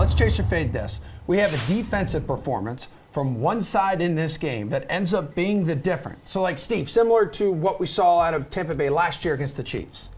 let's chase or fade this. We have a defensive performance from one side in this game that ends up being the difference. So, like, Steve, similar to what we saw out of Tampa Bay last year against the Chiefs.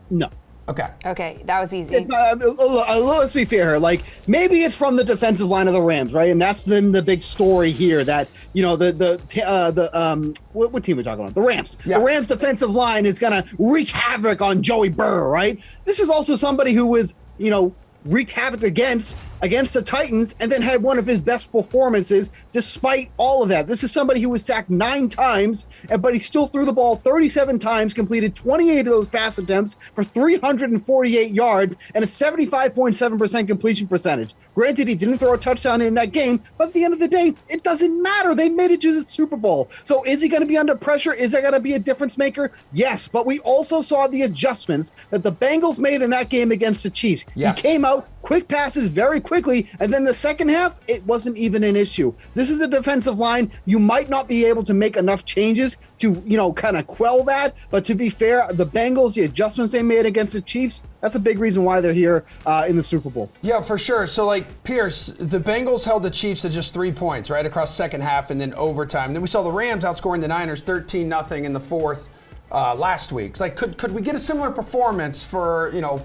No. Okay, that was easy. It's, let's be fair here. Like, maybe it's from the defensive line of the Rams, right? And that's then the big story here that, you know, what team are we talking about? The Rams. Yeah. The Rams defensive line is going to wreak havoc on Joey Burrow, right? This is also somebody who was, you know, wreaked havoc against the Titans and then had one of his best performances despite all of that. This is somebody who was sacked 9 times, but he still threw the ball 37 times, completed 28 of those pass attempts for 348 yards and a 75.7% completion percentage. Granted, he didn't throw a touchdown in that game, but at the end of the day, it doesn't matter. They made it to the Super Bowl. So is he going to be under pressure? Is that going to be a difference maker? Yes, but we also saw the adjustments that the Bengals made in that game against the Chiefs. Yes. He came out, quick passes very quickly, and then the second half, it wasn't even an issue. This is a defensive line. You might not be able to make enough changes to, you know, kind of quell that, but to be fair, the Bengals, the adjustments they made against the Chiefs, that's a big reason why they're here in the Super Bowl. Yeah, for sure. So, like, Pearce, the Bengals held the Chiefs to just 3 points, right, across second half and then overtime. Then we saw the Rams outscoring the Niners 13-0 in the fourth last week. It's like, could we get a similar performance for, you know,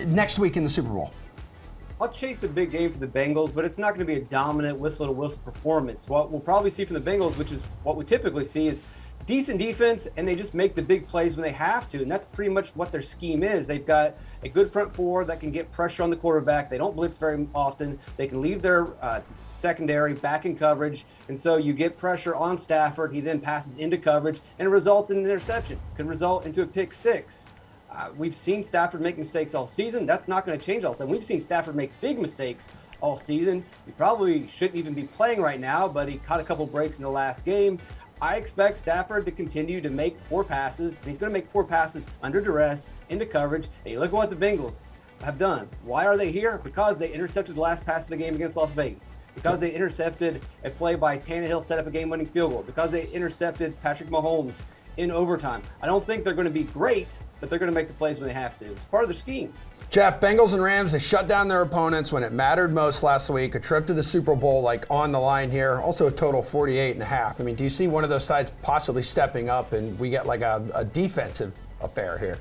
next week in the Super Bowl? I'll chase a big game for the Bengals, but it's not going to be a dominant whistle-to-whistle performance. What we'll probably see from the Bengals, which is what we typically see, is decent defense, and they just make the big plays when they have to, and that's pretty much what their scheme is. They've got a good front four that can get pressure on the quarterback. They don't blitz very often. They can leave their secondary back in coverage, and so you get pressure on Stafford. He then passes into coverage, and it results in an interception. Could result into a pick six. We've seen Stafford make mistakes all season. That's not going to change all of a sudden. We've seen Stafford make big mistakes all season. He probably shouldn't even be playing right now, but he caught a couple breaks in the last game. I expect Stafford to continue to make poor passes. He's going to make poor passes under duress, into coverage. And you look at what the Bengals have done. Why are they here? Because they intercepted the last pass of the game against Las Vegas. Because they intercepted a play by Tannehill, set up a game-winning field goal. Because they intercepted Patrick Mahomes in overtime. I don't think they're going to be great, but they're going to make the plays when they have to. It's part of their scheme. Jeff, Bengals and Rams, they shut down their opponents when it mattered most last week. A trip to the Super Bowl, like, on the line here. Also a total 48.5. I mean, do you see one of those sides possibly stepping up and we get like a defensive affair here?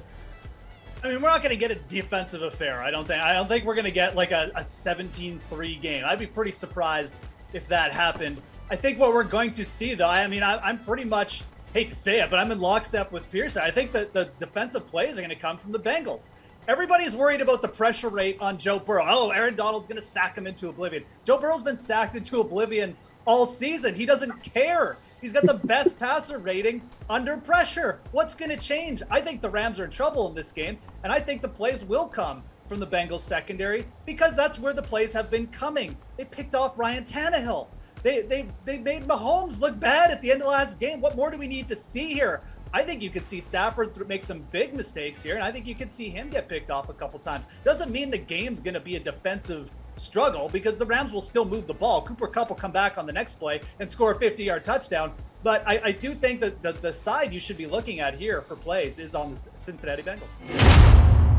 I mean, we're not going to get a defensive affair. I don't think we're going to get like a 17-3 game. I'd be pretty surprised if that happened. I think what we're going to see, though, I'm pretty much, hate to say it, but I'm in lockstep with Pearce. I think that the defensive plays are going to come from the Bengals. Everybody's worried about the pressure rate on Joe Burrow. Oh, Aaron Donald's going to sack him into oblivion. Joe Burrow's been sacked into oblivion all season. He doesn't care. He's got the best passer rating under pressure. What's going to change? I think the Rams are in trouble in this game, and I think the plays will come from the Bengals secondary because that's where the plays have been coming. They picked off Ryan Tannehill. They made Mahomes look bad at the end of the last game. What more do we need to see here? I think you could see Stafford make some big mistakes here, and I think you could see him get picked off a couple times. Doesn't mean the game's going to be a defensive struggle because the Rams will still move the ball. Cooper Kupp will come back on the next play and score a 50-yard touchdown. But I do think that the side you should be looking at here for plays is on the Cincinnati Bengals.